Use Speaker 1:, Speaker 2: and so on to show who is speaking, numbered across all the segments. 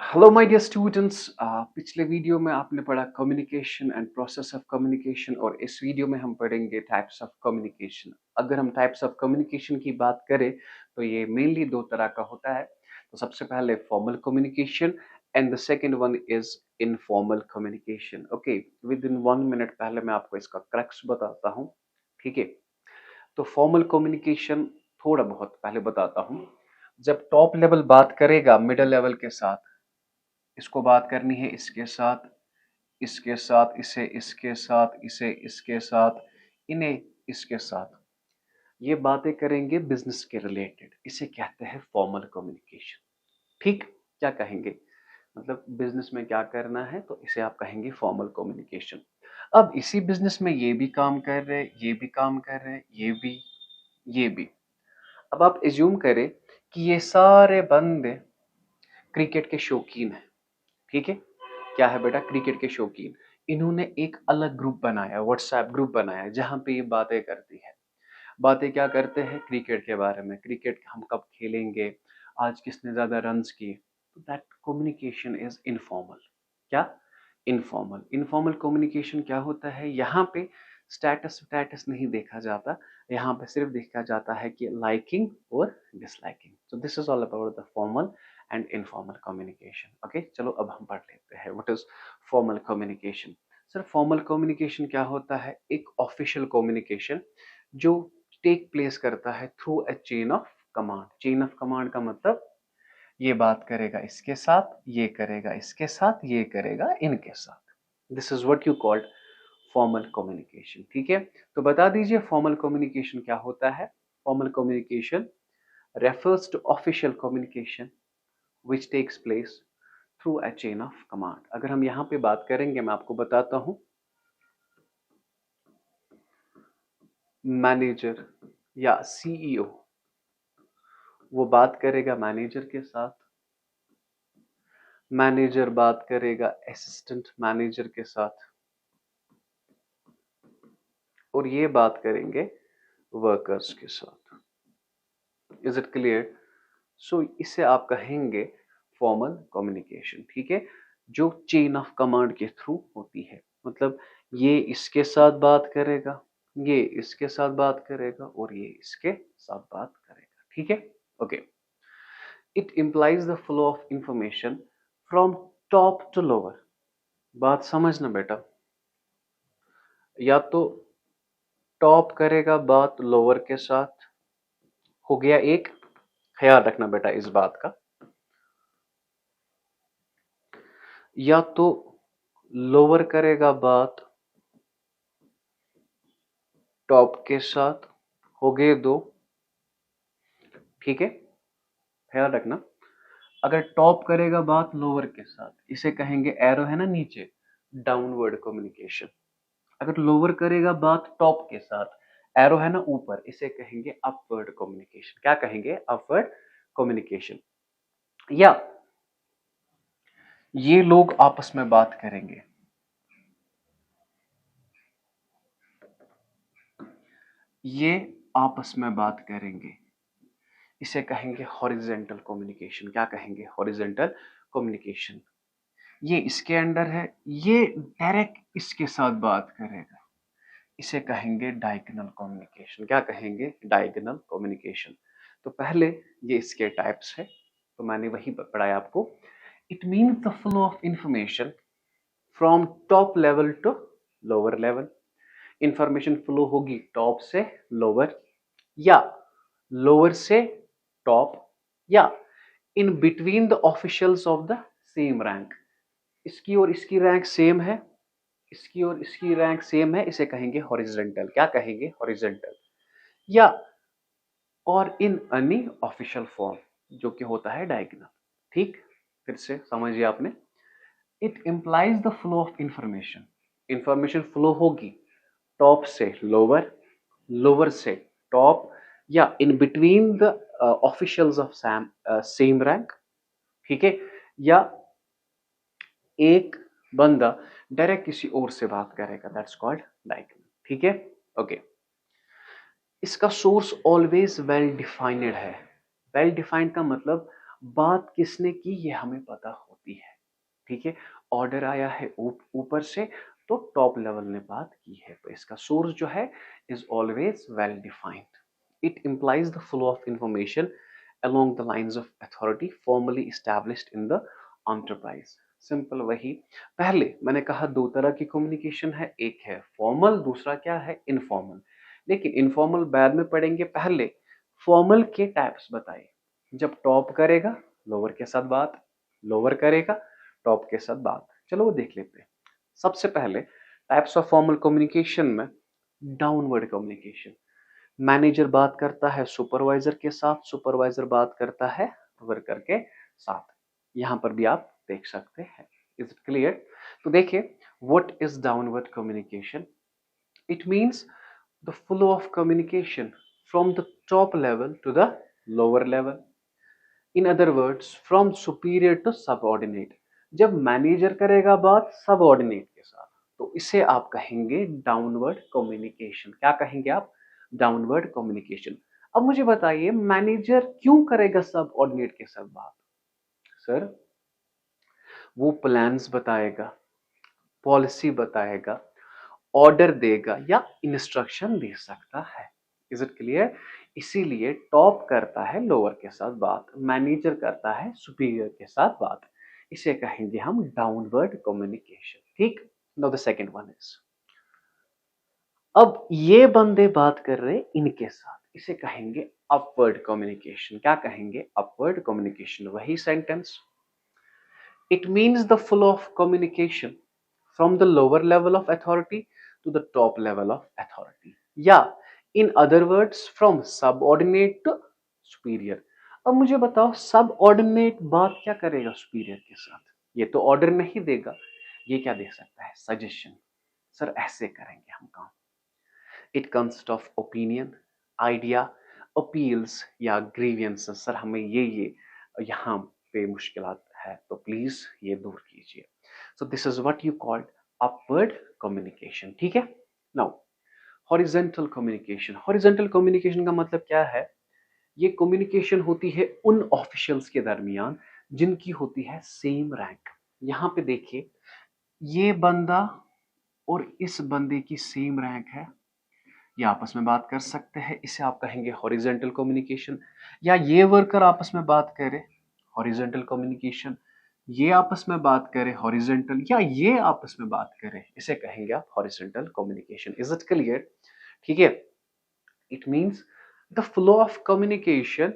Speaker 1: Hello my dear students. पिछले video में आपने पढ़ा communication and process of communication और इस वीडियो में हम पढ़ेंगे टाइप्स ऑफ कम्युनिकेशन। अगर हम टाइप्स ऑफ कम्युनिकेशन की बात करें तो ये मेनली दो तरह का होता है। तो सबसे पहले formal communication and the second one is informal communication. Okay, with in 1 minute पहले मैं आपको इसका क्रक्स बताता हूँ। ठीक है, तो फॉर्मल कम्युनिकेशन थोड़ा बहुत पहले बताता हूँ। जब टॉप लेवल बात करेगा मिडिल लेवल के साथ, इसको बात करनी है इसके साथ, इसके साथ, इसे इसके साथ, इसे इसके साथ, इन्हें इसके साथ, ये बातें करेंगे बिजनेस के रिलेटेड, इसे कहते हैं फॉर्मल कम्युनिकेशन। ठीक, क्या कहेंगे? मतलब बिजनेस में क्या करना है तो इसे आप कहेंगे फॉर्मल कम्युनिकेशन। अब इसी बिजनेस में ये भी काम कर रहे, ये भी काम कर रहे, ये भी, ये भी। अब आप एज्यूम करें कि ये सारे बंदे क्रिकेट के शौकीन हैं। ठीक है, क्या है बेटा? क्रिकेट के शौकीन। इन्होंने एक अलग ग्रुप बनाया, व्हाट्सएप ग्रुप बनाया, जहां पे ये बातें करती है। बातें क्या करते हैं? क्रिकेट के बारे में, क्रिकेट हम कब खेलेंगे, आज किसने ज्यादा रन्स किए। तो दैट कम्युनिकेशन इज इनफॉर्मल। क्या? इनफॉर्मल। इनफॉर्मल कम्युनिकेशन क्या होता है? यहाँ पे स्टेटस स्टेटस नहीं देखा जाता, यहाँ पे सिर्फ देखा जाता है कि लाइकिंग और disliking. So this is all about the formal and informal communication. Okay, चलो अब हम पढ़ लेते हैं what is formal communication. Sir, formal communication क्या होता है? एक ऑफिशियल कम्युनिकेशन जो टेक प्लेस करता है through a chain of command. Chain of command का मतलब ये बात करेगा इसके साथ, ये करेगा इसके साथ, ये करेगा इनके साथ। This is what you called formal communication. ठीक है, तो बता दीजिए फॉर्मल कम्युनिकेशन क्या होता है। Formal communication refers to official communication which takes place through a chain of command। अगर हम यहाँ पे बात करेंगे, मैं आपको बताता हूँ, मैनेजर या सीईओ वो बात करेगा मैनेजर के साथ, मैनेजर बात करेगा असिस्टेंट मैनेजर के साथ, और ये बात करेंगे वर्कर्स के साथ। Is it clear? सो इसे आप कहेंगे फॉर्मल कम्युनिकेशन। ठीक है, जो चेन ऑफ कमांड के थ्रू होती है। मतलब ये इसके साथ बात करेगा, ये इसके साथ बात करेगा, और ये इसके साथ बात करेगा। ठीक है, okay. It implies the flow of information from top to lower. बात समझना बेटा, या तो टॉप करेगा बात लोअर के साथ, हो गया एक, ख्याल रखना बेटा इस बात का, या तो लोअर करेगा बात टॉप के साथ, हो गए दो। ठीक है, ख्याल रखना, अगर टॉप करेगा बात लोअर के साथ, इसे कहेंगे, एरो है ना नीचे, डाउनवर्ड कम्युनिकेशन। अगर लोअर करेगा बात टॉप के साथ, एरो है ना ऊपर, इसे कहेंगे अपवर्ड कम्युनिकेशन। क्या कहेंगे? Upward communication. या ये लोग आपस में बात करेंगे, ये आपस में बात करेंगे, इसे कहेंगे हॉरिजेंटल कम्युनिकेशन। क्या कहेंगे? Horizontal communication. ये इसके अंडर है, ये डायरेक्ट इसके साथ बात करेगा, इसे कहेंगे डायगोनल कम्युनिकेशन। क्या कहेंगे? Diagonal communication. तो पहले ये इसके टाइप्स है, तो मैंने वही पढ़ाया आपको। It means the flow of information from top level to lower level. Information flow होगी टॉप से लोअर, या लोअर से टॉप, या in between the officials of the same rank. इसकी और इसकी रैंक सेम है, इसकी और इसकी रैंक सेम है, इसे कहेंगे हॉरिजेंटल। क्या कहेंगे? हॉरिजेंटल। या और इन एनी ऑफिशियल फॉर्म, जो कि होता है डायगोनल। ठीक, फिर से समझिए आपने। It implies the flow of information. Information flow होगी टॉप से लोअर, लोअर से टॉप, या in between the officials of same rank. ठीक है, या एक बंदा डायरेक्ट किसी और से बात करेगा, दैट्स कॉल्ड डायगोनल। ठीक है, ओके। इसका सोर्स ऑलवेज वेल डिफाइंड है। वेल डिफाइंड का मतलब बात किसने की ये हमें पता होती ठीक है, ऑर्डर आया है ऊपर से, तो टॉप लेवल ने बात की है, तो इसका सोर्स जो है is always well defined. It implies the flow of information along the lines of authority formally established in the enterprise। Simple वही, पहले मैंने कहा दो तरह की कम्युनिकेशन है, एक है फॉर्मल, दूसरा क्या है इनफॉर्मल। लेकिन इनफॉर्मल बाद में पढ़ेंगे, पहले फॉर्मल के टाइप्स बताए। जब टॉप करेगा लोअर के साथ बात, लोअर करेगा टॉप के साथ बात, चलो वो देख लेते हैं। सबसे पहले टाइप्स ऑफ फॉर्मल कम्युनिकेशन में डाउनवर्ड कम्युनिकेशन। मैनेजर बात करता है सुपरवाइजर के साथ, सुपरवाइजर बात करता है वर्कर के साथ। यहां पर भी आप देख सकते हैं। Is it clear? तो देखिए, what is downward communication? It means the flow of communication from the top level to the lower level. In other words, from superior to subordinate. जब मैनेजर करेगा बात सबऑर्डिनेट के साथ, तो इसे आप कहेंगे डाउनवर्ड कम्युनिकेशन। क्या कहेंगे आप? Downward communication. अब मुझे बताइए, मैनेजर क्यों करेगा सबऑर्डिनेट के साथ बात? सर, वो प्लान्स बताएगा, पॉलिसी बताएगा, ऑर्डर देगा या इंस्ट्रक्शन दे सकता है। Is it clear? इसीलिए टॉप करता है लोअर के साथ बात, मैनेजर करता है सुपीरियर के साथ बात। इसे कहेंगे हम डाउनवर्ड कम्युनिकेशन। ठीक। Now the second one is, अब ये बंदे बात कर रहे इनके साथ, इसे कहेंगे अपवर्ड कम्युनिकेशन। क्या कहेंगे? Upward communication. वही sentence, it means the flow of communication from the lower level of authority to the top level of authority, या in other words from subordinate to superior। अब मुझे बताओ, सबऑर्डिनेट बात क्या करेगा सुपीरियर के साथ? ये तो ऑर्डर नहीं देगा, ये क्या दे सकता है? सजेशन। सर ऐसे करेंगे हम काम। It consist of opinion, idea, appeals या ग्रीवियंसेस। सर हमें ये यहाँ पे मुश्किलात है, तो प्लीज ये दूर कीजिए। सो this is what you called upward communication. ठीक है। Now horizontal communication. Horizontal communication का मतलब क्या है? ये कम्युनिकेशन होती है उन ऑफिशियल्स के दरमियान जिनकी होती है सेम रैंक। यहाँ पे देखिए, ये बंदा और इस बंदे की सेम रैंक है, ये आपस में बात कर सकते हैं, इसे आप कहेंगे हॉरिजॉन्टल कम्युनिकेशन। या ये वर्कर आपस में बात करे, हॉरिजॉन्टल कम्युनिकेशन। ये आपस में बात करे, हॉरिजॉन्टल। या ये आपस में बात करे, इसे कहेंगे आप horizontal communication. Is it clear? ठीक है। It means the flow of communication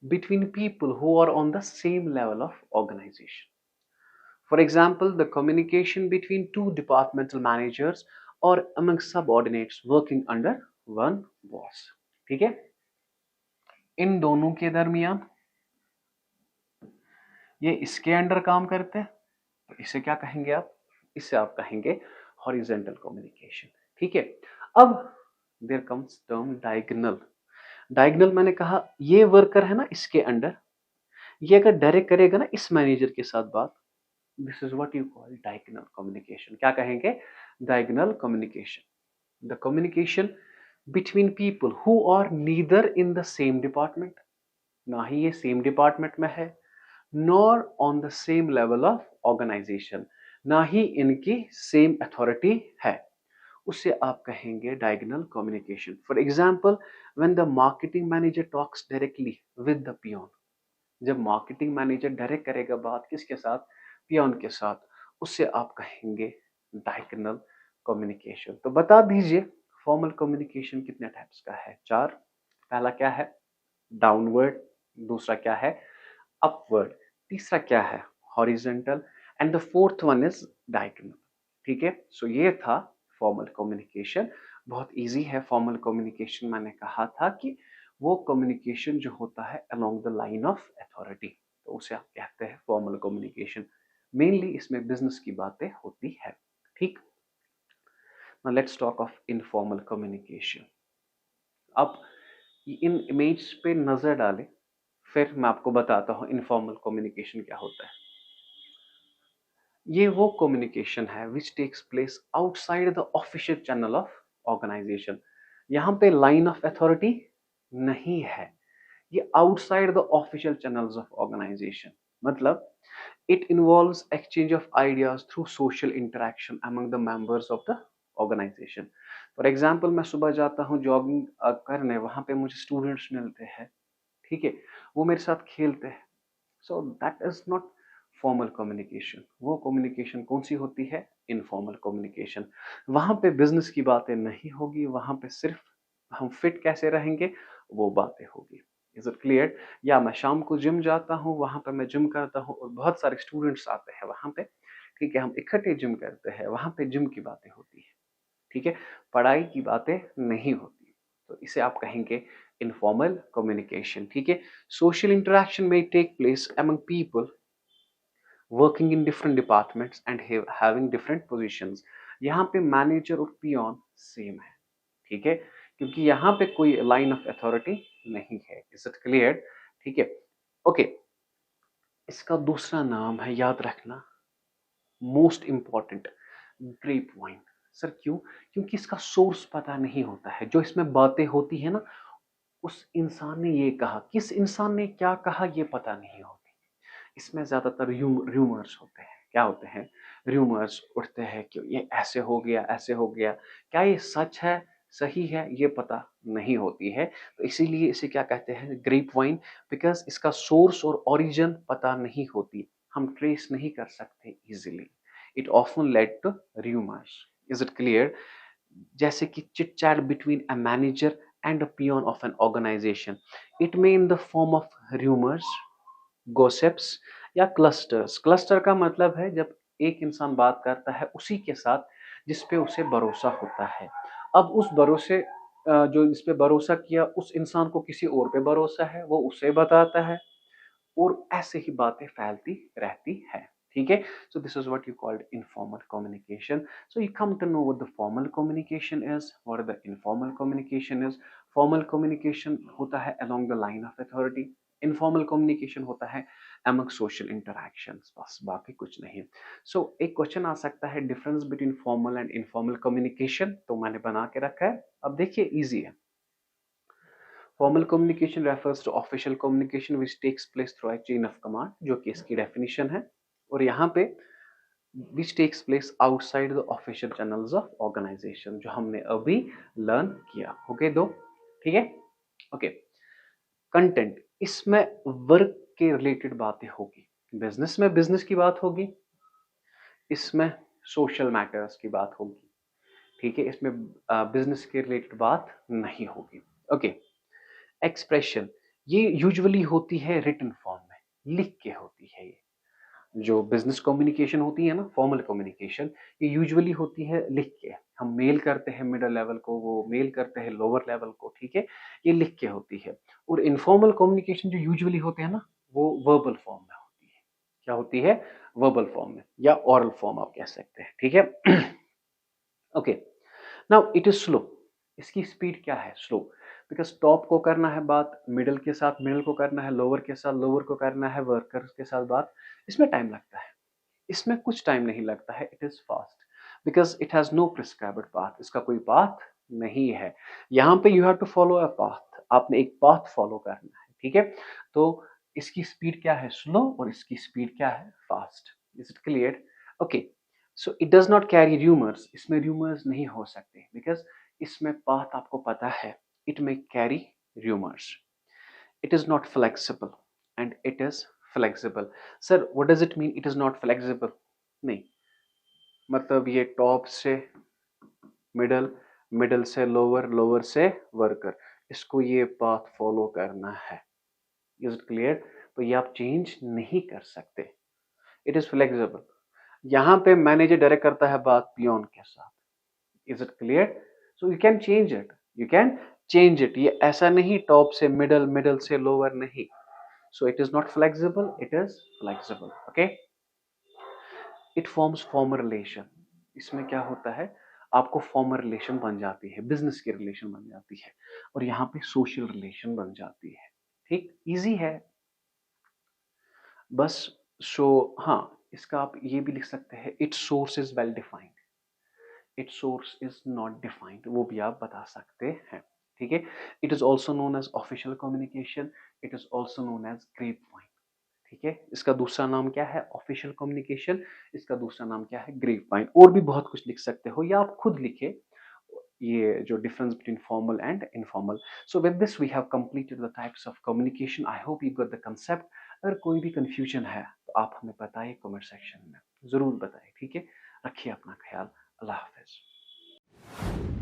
Speaker 1: between people who are on the same level of organization. For example, the communication between two departmental managers or among subordinates working under one boss। ठीक है, इन दोनों के दरमियान, ये इसके under काम करते हैं, तो इसे क्या कहेंगे आप? इसे आप कहेंगे हॉरिजॉन्टल कम्युनिकेशन। ठीक है। अब there comes term diagonal. Diagonal मैंने कहा ये वर्कर है ना इसके अंडर, ये अगर डायरेक्ट करेगा ना इस मैनेजर के साथ बात, this is what you call diagonal communication. क्या कहेंगे? Diagonal communication. The communication between people who are neither in the same department, ना ही ये सेम डिपार्टमेंट में है, nor on the same level of organisation, ना ही इनकी सेम अथॉरिटी है, उसे आप कहेंगे diagonal communication. For example, when the marketing manager talks directly with the peon. जब मार्केटिंग मैनेजर डायरेक्ट करेगा बात किसके साथ? पियोन के साथ, उससे आप कहेंगे डायगोनल कम्युनिकेशन। तो बता दीजिए, फॉर्मल कम्युनिकेशन कितने टाइप्स का है? 4। पहला क्या है? डाउनवर्ड। दूसरा क्या है? अपवर्ड। तीसरा क्या है? Horizontal. And the fourth one is diagonal. ठीक है। सो ये था फॉर्मल कम्युनिकेशन। बहुत इजी है फॉर्मल कम्युनिकेशन। मैंने कहा था कि वो कम्युनिकेशन जो होता है along the line of authority, तो उसे आप कहते हैं फॉर्मल कम्युनिकेशन। मेनली इसमें बिजनेस की बातें होती है। ठीक। Now let's talk of informal communication. अब इन इमेज पे नजर डालें, फिर मैं आपको बताता हूँ इनफॉर्मल कम्युनिकेशन क्या होता है। ये वो कम्युनिकेशन है which takes place outside the official channel of organisation. यहाँ पे लाइन ऑफ अथॉरिटी नहीं है, ये outside the official channels of organisation. मतलब It involves exchange of ideas through social interaction among the members of the organization. For example मैं सुबह जाता हूँ जॉगिंग करने, वहां पे मुझे स्टूडेंट्स मिलते हैं, ठीक है, वो मेरे साथ खेलते हैं। So that is not formal communication. वो कम्युनिकेशन कौन सी होती है? Informal communication. वहां पे बिजनेस की बातें नहीं होगी, वहां पे सिर्फ हम फिट कैसे रहेंगे वो बातें होगी। Is it clear? या मैं शाम को जिम जाता हूँ, वहां पे मैं जिम करता हूँ और बहुत सारे स्टूडेंट्स आते हैं वहां पे, ठीक है, हम इकट्ठे जिम करते हैं, वहां पे जिम की बातें होती है, ठीक है, पढ़ाई की बातें नहीं होती। तो इसे आप कहेंगे इनफॉर्मल कम्युनिकेशन, ठीक है। सोशल इंटरेक्शन में take place among people working in different departments and having different positions। यहाँ पे मैनेजर और पियोन सेम है, ठीक है, क्योंकि यहाँ पे कोई लाइन ऑफ अथॉरिटी नहीं है। Is it clear? ठीक है, ओके। इसका दूसरा नाम है, याद रखना, most important, grapevine. Sir क्यों? क्योंकि इसका सोर्स पता नहीं होता है। जो इसमें बातें होती है ना, उस इंसान ने ये कहा, किस इंसान ने क्या कहा ये पता नहीं होती। इसमें ज्यादातर रूमर्स होते हैं। क्या होते हैं? रूमर्स उठते हैं कि ये ऐसे हो गया, ऐसे हो गया। क्या ये सच है, सही है, ये पता नहीं होती है। तो इसीलिए इसे क्या कहते हैं? Grape wine. बिकॉज इसका सोर्स और ओरिजिन पता नहीं होती, हम ट्रेस नहीं कर सकते easily. It often led to rumours. Is it clear? जैसे कि chit chat between a manager and a peon of an organisation, it may in the form of rumours, gossips या क्लस्टर्स। क्लस्टर का मतलब है जब एक इंसान बात करता है उसी के साथ जिस पे उसे भरोसा होता है। अब उस भरोसे जो इस पे भरोसा किया उस इंसान को किसी और पे भरोसा है, वो उसे बताता है और ऐसे ही बातें फैलती रहती है, ठीक है। So this is what you called informal communication. So you come to know what the formal communication is, what the informal communication is. Formal communication होता है along the line of authority, informal communication होता है among social interactions, बस बाकी कुछ नहीं। सो एक question आ सकता है, difference between formal and informal communication, तो मैंने बना के रखा है। अब देखिए, इजी है। Formal communication refers to official communication which takes place through a chain of command, जो कि इसकी डेफिनेशन है। और यहाँ पे which takes place outside the official channels of organisation, जो हमने अभी लर्न किया। ओके दो, ठीक है, ओके। कंटेंट, इसमें वर्क के रिलेटेड बातें होगी। बिजनेस में बिजनेस की बात होगी, इसमें सोशल मैटर्स की बात होगी, ठीक है, इसमें बिजनेस के रिलेटेड बात नहीं होगी। ओके। एक्सप्रेशन, ये यूजुअली होती है रिटन फॉर्म में, लिख के होती है। ये जो बिजनेस कम्युनिकेशन होती है ना, फॉर्मल कम्युनिकेशन, ये यूजुअली होती है लिख के। हम मेल करते हैं मिडिल लेवल को, वो मेल करते हैं लोअर लेवल को, ठीक है, ये लिख के होती है। और इनफॉर्मल कम्युनिकेशन जो यूजुअली होते हैं ना, वो वर्बल फॉर्म में होती है। क्या होती है? वर्बल फॉर्म में या ओरल फॉर्म आप कह सकते हैं, ठीक है। Okay, now it is slow. इसकी स्पीड क्या है? स्लो। बिकॉज टॉप को करना है बात मिडिल के साथ, मिडिल को करना है लोअर के साथ, लोअर को करना है वर्कर्स के साथ बात, इसमें टाइम लगता है। इसमें कुछ टाइम नहीं लगता है, it is fast, because it has no prescribed path. इसका कोई पाथ नहीं है। यहाँ पे you have to follow a path, आपने एक पाथ फॉलो करना है, ठीक है। तो इसकी स्पीड क्या है? स्लो। और इसकी स्पीड क्या है? Fast. Is it clear? Okay. So it does not carry rumours, इसमें र्यूमर्स नहीं हो सकते, बिकॉज इसमें पाथ आपको पता है। इट में carry rumours. it is not flexible and it is flexible। sir what does it mean it is not flexible? नहीं, मतलब ये टॉप से मिडल, मिडल से लोअर, लोअर से वर्कर, इसको ये पाथ फॉलो करना है। Is it clear? तो ये आप चेंज नहीं कर सकते। It is flexible. यहाँ पे मैनेजर डायरेक्ट करता है बात पियोन के साथ। Is it clear? So you can change it, you can change it. ये ऐसा नहीं टॉप से मिडल, मिडल से लोअर, नहीं। So it is not flexible, it is flexible, okay। It forms former relation। इसमें क्या होता है? आपको फॉर्मर रिलेशन बन जाती है, बिजनेस की रिलेशन बन जाती है, और यहाँ पे सोशल रिलेशन बन जाती है, ठीक। इजी है बस। सो हाँ, इसका आप ये भी लिख सकते हैं, it source is well defined, it source is not defined, वो भी आप बता सकते हैं, ठीक है। It is also known as official communication, it is also known as grapevine, ठीक है। इसका दूसरा नाम क्या है? Official communication. इसका दूसरा नाम क्या है? Grapevine. और भी बहुत कुछ लिख सकते हो या आप खुद लिखे ये जो difference between formal and informal. So with this we have completed the types of communication. I hope you got the concept. अगर कोई भी कंफ्यूजन है तो आप हमें बताइए कमेंट सेक्शन में, जरूर बताइए। ठीक है, रखिए अपना ख्याल। अल्लाह हाफिज।